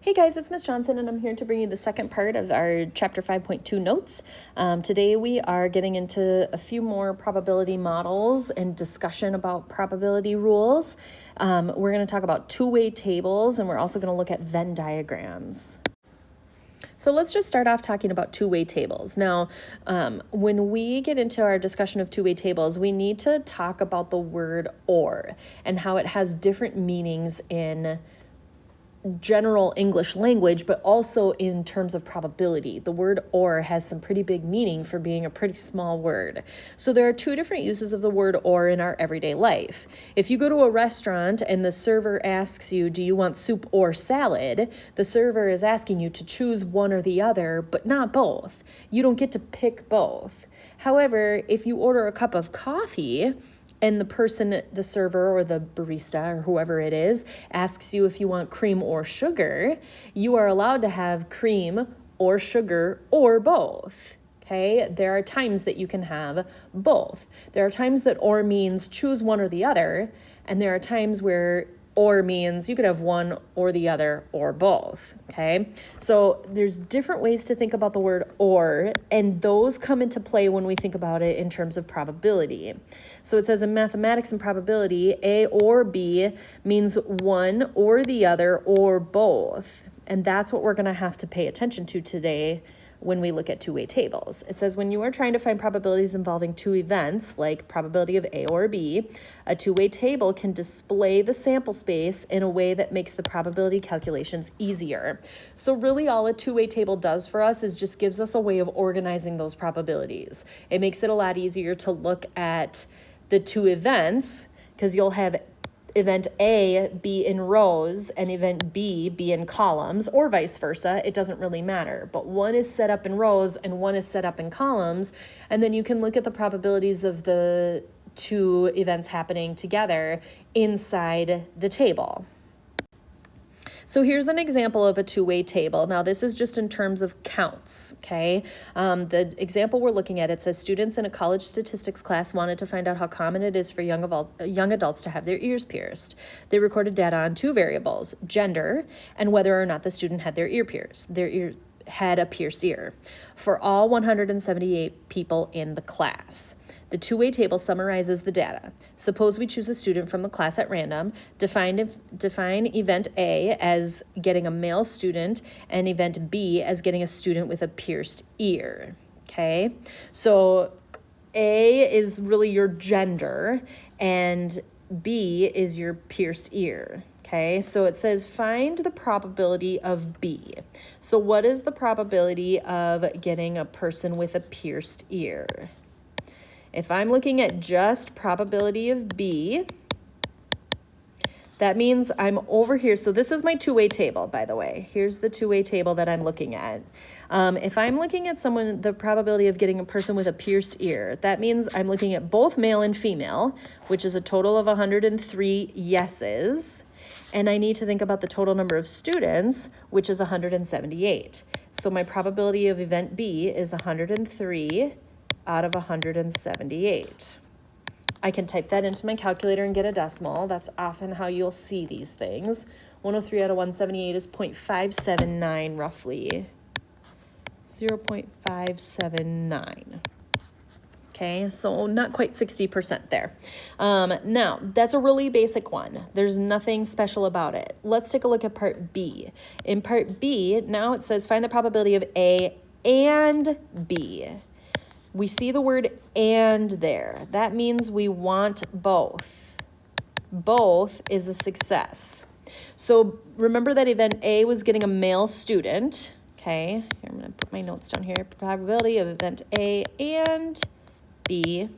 Hey guys, it's Miss Johnson, and I'm here to bring you the second part of our Chapter 5.2 notes. Today we are getting into a few more probability models and discussion about probability rules. We're going to talk about two-way tables, and we're also going to look at Venn diagrams. So let's just start off talking about two-way tables. Now, when we get into our discussion of two-way tables, we need to talk about the word or and how it has different meanings in general English language, but also in terms of probability. The word or has some pretty big meaning for being a pretty small word. So there are two different uses of the word or in our everyday life. If you go to a restaurant and the server asks you, do you want soup or salad? The server is asking you to choose one or the other, but not both. You don't get to pick both. However, if you order a cup of coffee, and the person, the server or the barista or whoever it is, asks you if you want cream or sugar, you are allowed to have cream or sugar or both. Okay, there are times that you can have both. There are times that or means choose one or the other, and there are times where or means you could have one or the other or both, okay? So there's different ways to think about the word or, and those come into play when we think about it in terms of probability. So it says in mathematics and probability, A or B means one or the other or both. And that's what we're gonna have to pay attention to today when we look at two-way tables. It says when you are trying to find probabilities involving two events, like probability of A or B, a two-way table can display the sample space in a way that makes the probability calculations easier. So really all a two-way table does for us is just gives us a way of organizing those probabilities. It makes it a lot easier to look at the two events because you'll have event A be in rows and event B be in columns, or vice versa. It doesn't really matter. But one is set up in rows and one is set up in columns. And then you can look at the probabilities of the two events happening together inside the table. So here's an example of a two-way table. Now this is just in terms of counts, okay? The example we're looking at, it says students in a college statistics class wanted to find out how common it is for young adults to have their ears pierced. They recorded data on two variables, gender and whether or not the student had had a pierced ear for all 178 people in the class. The two-way table summarizes the data. Suppose we choose a student from the class at random, define event A as getting a male student and event B as getting a student with a pierced ear, okay? So A is really your gender and B is your pierced ear. Okay, so it says find the probability of B. So what is the probability of getting a person with a pierced ear? If I'm looking at just probability of B, that means I'm over here. So this is my two-way table, by the way. Here's the two-way table that I'm looking at. If I'm looking at the probability of getting a person with a pierced ear, that means I'm looking at both male and female, which is a total of 103 yeses. And I need to think about the total number of students, which is 178. So my probability of event B is 103 out of 178. I can type that into my calculator and get a decimal. That's often how you'll see these things. 103 out of 178 is 0.579 roughly. 0.579. Okay, so not quite 60% there. Now, that's a really basic one. There's nothing special about it. Let's take a look at part B. In part B, now it says find the probability of A and B. We see the word and there. That means we want both. Both is a success. So remember that event A was getting a male student. Okay, here I'm going to put my notes down here. Probability of event A and B.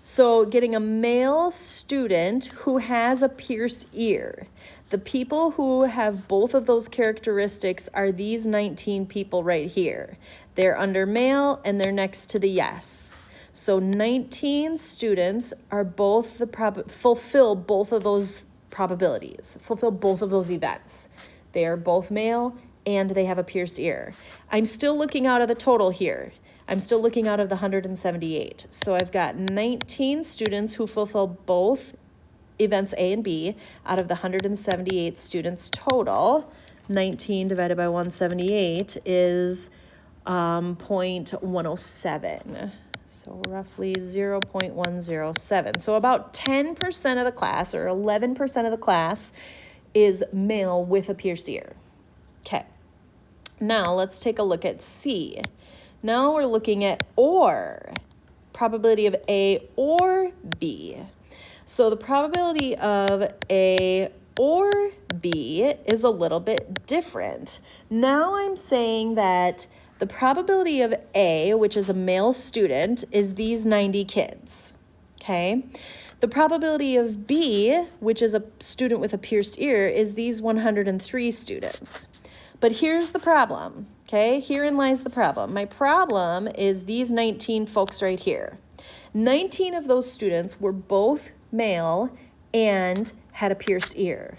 So getting a male student who has a pierced ear. The people who have both of those characteristics are these 19 people right here. They're under male and they're next to the yes. So 19 students are both fulfill both of those probabilities, fulfill both of those events. They are both male and they have a pierced ear. I'm still looking out of the total here. I'm still looking out of the 178. So I've got 19 students who fulfill both events A and B out of the 178 students total, 19 divided by 178 is 0.107. So roughly 0.107. So about 10% of the class or 11% of the class is male with a pierced ear. Okay. Now let's take a look at C. Now we're looking at OR, probability of A or B. So the probability of A or B is a little bit different. Now I'm saying that the probability of A, which is a male student, is these 90 kids, okay? The probability of B, which is a student with a pierced ear, is these 103 students. But here's the problem, okay? Herein lies the problem. My problem is these 19 folks right here. 19 of those students were both male and had a pierced ear.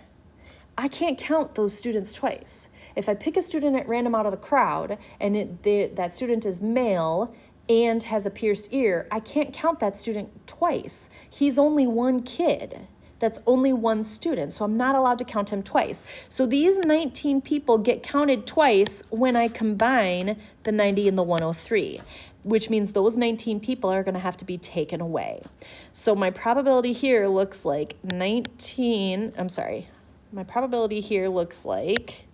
I can't count those students twice. If I pick a student at random out of the crowd and that student is male and has a pierced ear, I can't count that student twice. He's only one kid. That's only one student, so I'm not allowed to count him twice. So these 19 people get counted twice when I combine the 90 and the 103, which means those 19 people are going to have to be taken away. So my probability here looks like my probability here looks like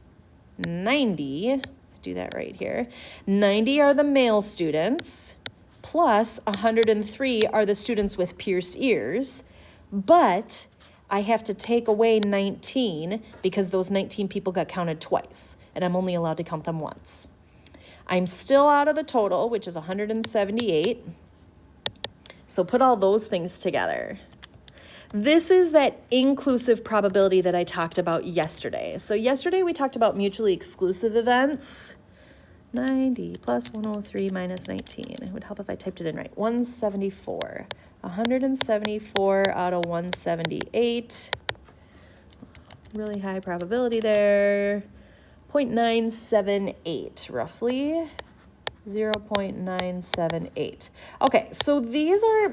90. Let's do that right here. 90 are the male students, plus 103 are the students with pierced ears, but I have to take away 19 because those 19 people got counted twice, and I'm only allowed to count them once. I'm still out of the total, which is 178. So put all those things together. This is that inclusive probability that I talked about yesterday. So yesterday we talked about mutually exclusive events. 90 plus 103 minus 19. It would help if I typed it in right. 174. 174 out of 178. Really high probability there. 0.978 roughly. 0.978. Okay, so these are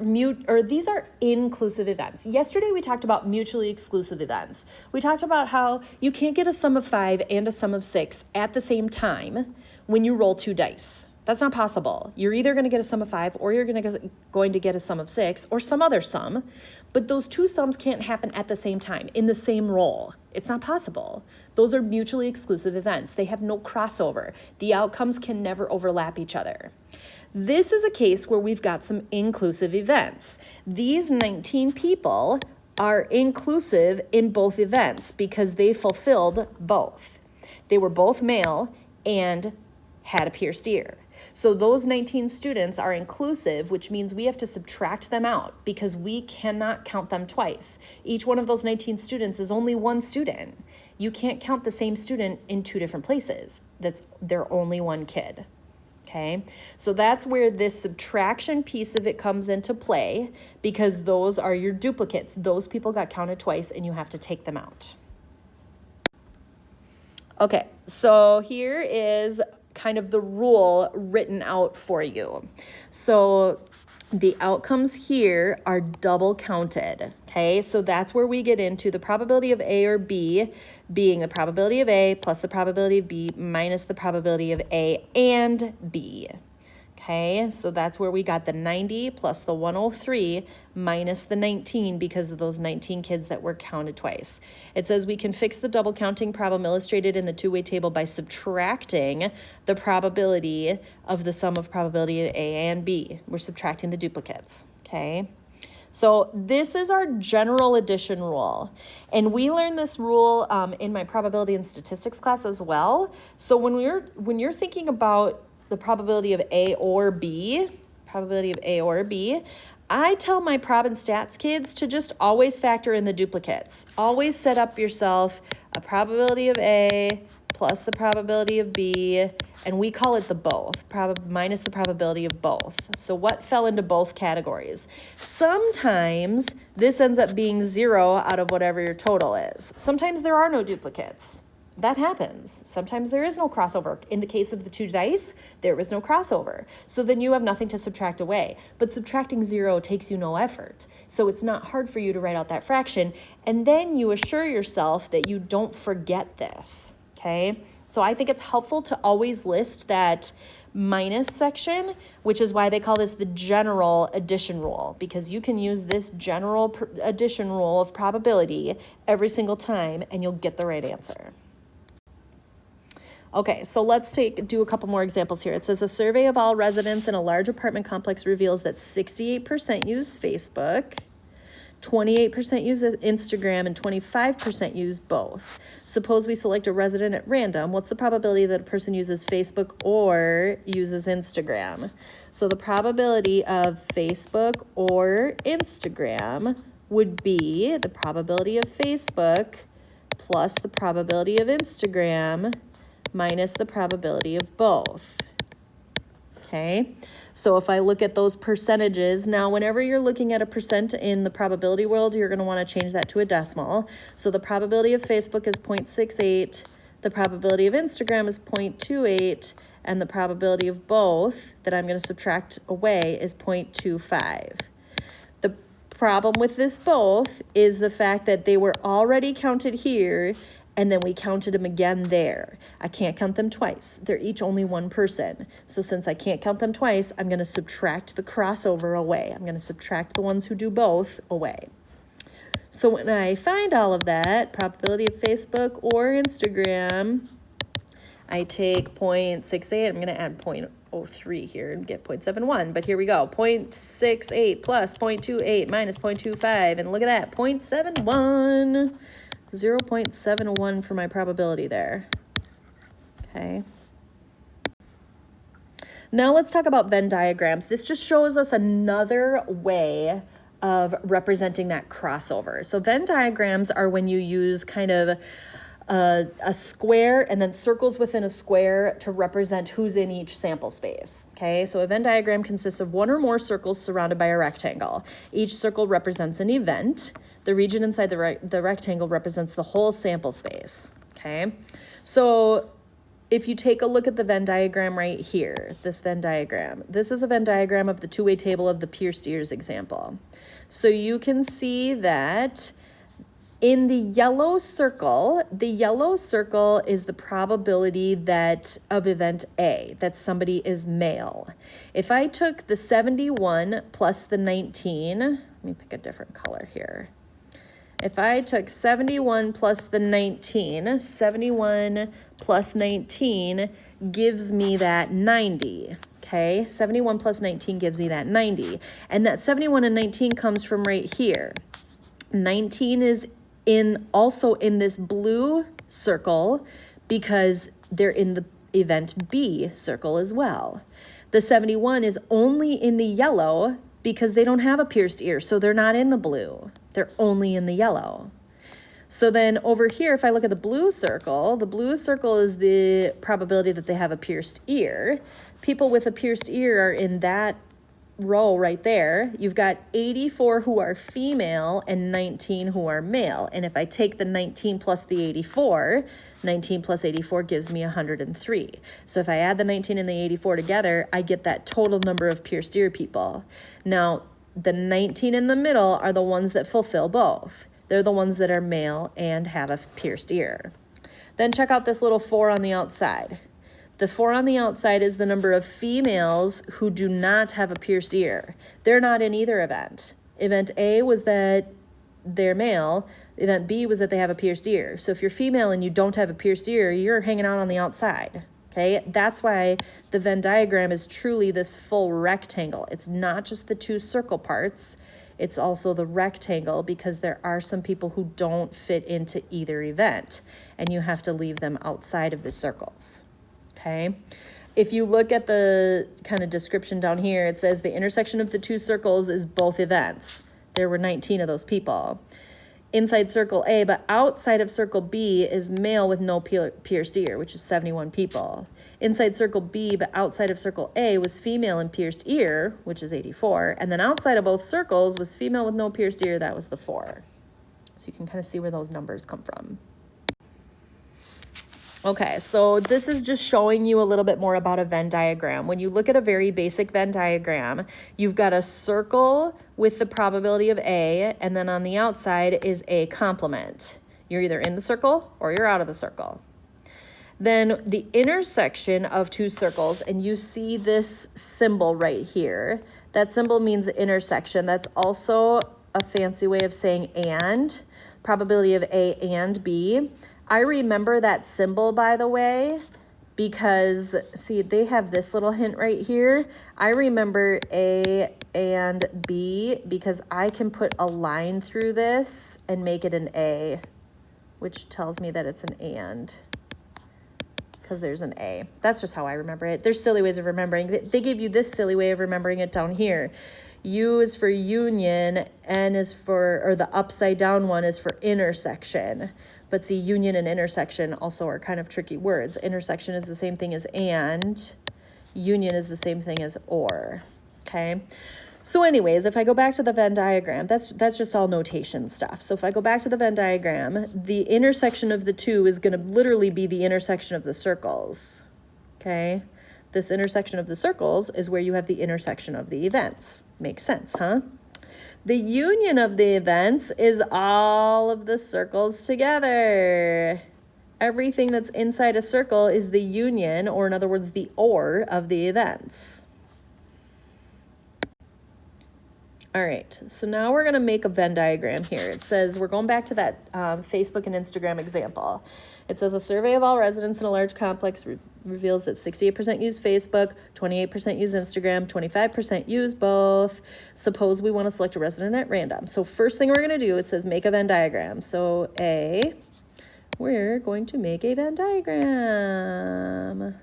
inclusive events. Yesterday we talked about mutually exclusive events. We talked about how you can't get a sum of 5 and a sum of 6 at the same time when you roll 2 dice. That's not possible. You're either going to get a sum of 5 or you're going to get a sum of 6 or some other sum, but those two sums can't happen at the same time in the same roll. It's not possible. Those are mutually exclusive events. They have no crossover. The outcomes can never overlap each other. This is a case where we've got some inclusive events. These 19 people are inclusive in both events because they fulfilled both. They were both male and had a pierced ear. So those 19 students are inclusive, which means we have to subtract them out because we cannot count them twice. Each one of those 19 students is only one student. You can't count the same student in 2 different places. They're only one kid. Okay, so that's where this subtraction piece of it comes into play because those are your duplicates. Those people got counted twice and you have to take them out. Okay, so here is kind of the rule written out for you. So the outcomes here are double counted, okay? So that's where we get into the probability of A or B being the probability of A plus the probability of B minus the probability of A and B, okay? So that's where we got the 90 plus the 103 minus the 19 because of those 19 kids that were counted twice. It says we can fix the double counting problem illustrated in the two-way table by subtracting the probability of the sum of probability of A and B. We're subtracting the duplicates, okay? So this is our general addition rule. And we learned this rule in my probability and statistics class as well. So when you're thinking about the probability of A or B, I tell my prob and stats kids to just always factor in the duplicates. Always set up yourself a probability of A plus the probability of B, and we call it the both, minus the probability of both. So what fell into both categories? Sometimes this ends up being 0 out of whatever your total is. Sometimes there are no duplicates. That happens. Sometimes there is no crossover. In the case of the 2 dice, there was no crossover. So then you have nothing to subtract away. But subtracting 0 takes you no effort. So it's not hard for you to write out that fraction. And then you assure yourself that you don't forget this, okay? So I think it's helpful to always list that minus section, which is why they call this the general addition rule, because you can use this general addition rule of probability every single time and you'll get the right answer. Okay, so let's do a couple more examples here. It says a survey of all residents in a large apartment complex reveals that 68% use Facebook, 28% use Instagram, and 25% use both. Suppose we select a resident at random. What's the probability that a person uses Facebook or uses Instagram? So the probability of Facebook or Instagram would be the probability of Facebook plus the probability of Instagram minus the probability of both. Okay, so if I look at those percentages, now whenever you're looking at a percent in the probability world, you're going to want to change that to a decimal. So the probability of Facebook is 0.68, the probability of Instagram is 0.28, and the probability of both that I'm going to subtract away is 0.25. The problem with this both is the fact that they were already counted here, and then we counted them again there. I can't count them twice. They're each only one person. So since I can't count them twice, I'm going to subtract the crossover away. I'm going to subtract the ones who do both away. So when I find all of that, probability of Facebook or Instagram, I take 0.68. I'm going to add 0.03 here and get 0.71. But here we go. 0.68 plus 0.28 minus 0.25. And look at that, 0.71. 0.71 for my probability there. Okay. Now let's talk about Venn diagrams. This just shows us another way of representing that crossover. So Venn diagrams are when you use kind of a square and then circles within a square to represent who's in each sample space. Okay, so a Venn diagram consists of one or more circles surrounded by a rectangle. Each circle represents an event. The region inside the rectangle represents the whole sample space. Okay, so if you take a look at the Venn diagram right here, this Venn diagram, this is a Venn diagram of the two-way table of the pierced ears example. So you can see that in the yellow circle is the probability that of event A, that somebody is male. If I took the 71 plus the 19, let me pick a different color here. If I took 71 plus the 19, 71 plus 19 gives me that 90. Okay, 71 plus 19 gives me that 90. And that 71 and 19 comes from right here. 19 is also in this blue circle because they're in the event B circle as well. The 71 is only in the yellow because they don't have a pierced ear, so they're not in the blue. They're only in the yellow. So then over here, if I look at the blue circle is the probability that they have a pierced ear. People with a pierced ear are in that row right there. You've got 84 who are female and 19 who are male. And if I take the 19 plus the 84, 19 plus 84 gives me 103. So if I add the 19 and the 84 together, I get that total number of pierced ear people. Now, the 19 in the middle are the ones that fulfill both. They're the ones that are male and have a pierced ear. Then check out this little 4 on the outside. The 4 on the outside is the number of females who do not have a pierced ear. They're not in either event. Event A was that they're male. Event B was that they have a pierced ear. So if you're female and you don't have a pierced ear, you're hanging out on the outside. Okay, that's why the Venn diagram is truly this full rectangle. It's not just the two circle parts. It's also the rectangle because there are some people who don't fit into either event and you have to leave them outside of the circles. Okay, if you look at the kind of description down here, it says the intersection of the two circles is both events. There were 19 of those people. Inside circle A, but outside of circle B is male with no pierced ear, which is 71 people. Inside circle B, but outside of circle A was female and pierced ear, which is 84. And then outside of both circles was female with no pierced ear, that was the 4. So you can kind of see where those numbers come from. Okay, so this is just showing you a little bit more about a Venn diagram. When you look at a very basic Venn diagram, you've got a circle with the probability of A, and then on the outside is a complement. You're either in the circle or you're out of the circle. Then the intersection of two circles, and you see this symbol right here. That symbol means intersection. That's also a fancy way of saying and, probability of A and B. I remember that symbol, by the way, because, see, they have this little hint right here. I remember A and B because I can put a line through this and make it an A, which tells me that it's an and, because there's an A. That's just how I remember it. There's silly ways of remembering. They gave you this silly way of remembering it down here. U is for union, N is for, or the upside down one is for intersection. But see, union and intersection also are kind of tricky words. Intersection is the same thing as and. Union is the same thing as or. Okay? So anyways, if I go back to the Venn diagram, that's just all notation stuff. So if I go back to the Venn diagram, the intersection of the two is going to literally be the intersection of the circles. Okay? This intersection of the circles is where you have the intersection of the events. Makes sense, huh? The union of the events is all of the circles together. Everything that's inside a circle is the union, or in other words, the or of the events. All right, so now we're going to make a Venn diagram here. It says, we're going back to that Facebook and Instagram example. It says a survey of all residents in a large complex reveals that 68% use Facebook, 28% use Instagram, 25% use both. Suppose we want to select a resident at random. So first thing we're going to do, it says make a Venn diagram. So we're going to make a Venn diagram.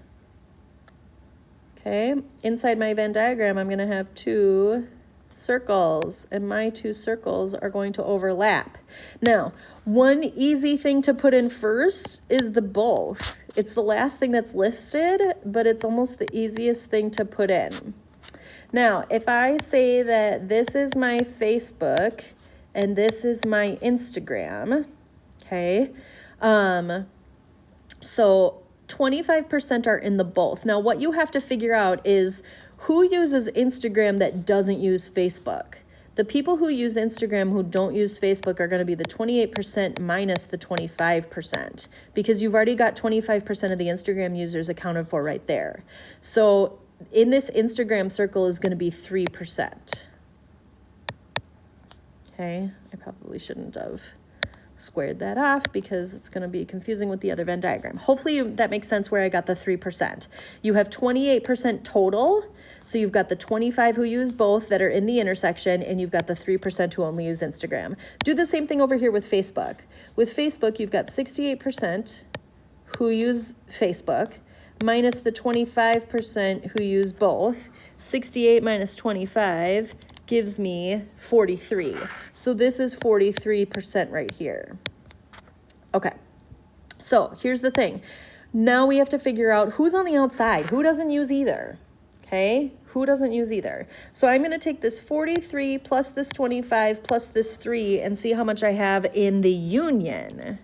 Okay, inside my Venn diagram, I'm going to have two circles, and my two circles are going to overlap. Now, one easy thing to put in first is the both. It's the last thing that's listed, but it's almost the easiest thing to put in. Now, if I say that this is my Facebook and this is my Instagram, okay, so 25% are in the both. Now, what you have to figure out is who uses Instagram that doesn't use Facebook. The people who use Instagram who don't use Facebook are going to be the 28% minus the 25%, because you've already got 25% of the Instagram users accounted for right there. So in this Instagram circle is going to be 3%. Okay, I probably shouldn't have squared that off because it's going to be confusing with the other Venn diagram. Hopefully that makes sense where I got the 3%. You have 28% total. So you've got the 25 who use both that are in the intersection, and you've got the 3% who only use Instagram. Do the same thing over here with Facebook. With Facebook, you've got 68% who use Facebook minus the 25% who use both. 68 minus 25 gives me 43. So this is 43% right here. Okay, so here's the thing. Now we have to figure out who's on the outside, who doesn't use either. Okay, who doesn't use either? So I'm going to take this 43 plus this 25 plus this 3 and see how much I have in the union.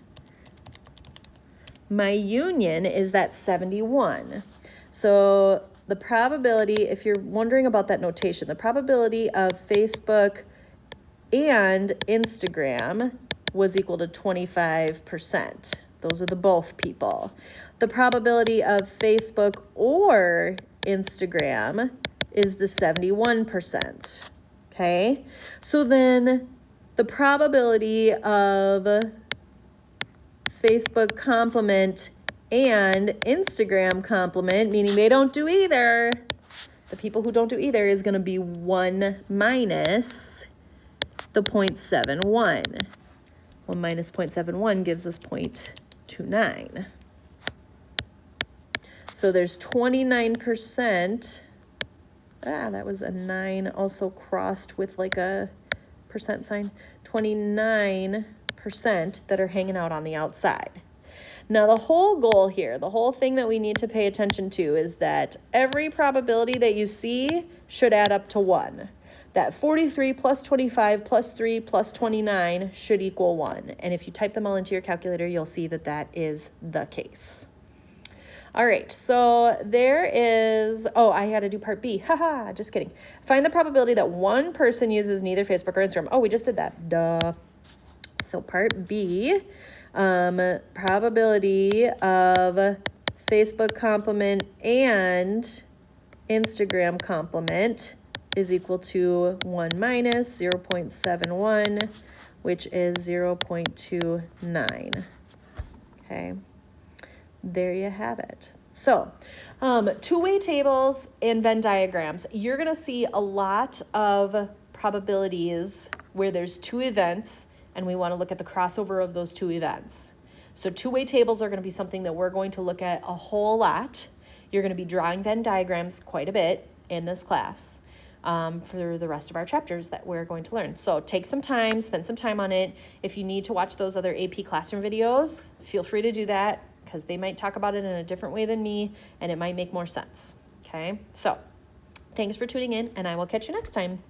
My union is that 71. So the probability, if you're wondering about that notation, the probability of Facebook and Instagram was equal to 25%. Those are the both people. The probability of Facebook or Instagram is the 71%. Okay, so then the probability of Facebook complement and Instagram complement, meaning they don't do either, the people who don't do either is going to be 1 minus the 0.71. 1 minus 0.71 gives us 0.29. So there's 29%. That was a 9 also crossed with like a percent sign. 29% that are hanging out on the outside. Now the whole goal here, the whole thing that we need to pay attention to is that every probability that you see should add up to 1. That 43 plus 25 plus 3 plus 29 should equal 1. And if you type them all into your calculator, you'll see that that is the case. All right, so there is, oh, I had to do part B. Haha, just kidding. Find the probability that one person uses neither Facebook or Instagram. Oh, we just did that. Duh. So part B, probability of Facebook complement and Instagram complement is equal to 1 minus 0.71, which is 0.29. Okay, there you have it. So, two-way tables and Venn diagrams. You're going to see a lot of probabilities where there's two events, and we want to look at the crossover of those two events. So two-way tables are going to be something that we're going to look at a whole lot. You're going to be drawing Venn diagrams quite a bit in this class for the rest of our chapters that we're going to learn. So take some time, spend some time on it. If you need to watch those other AP Classroom videos, feel free to do that because they might talk about it in a different way than me and it might make more sense. Okay, so thanks for tuning in and I will catch you next time.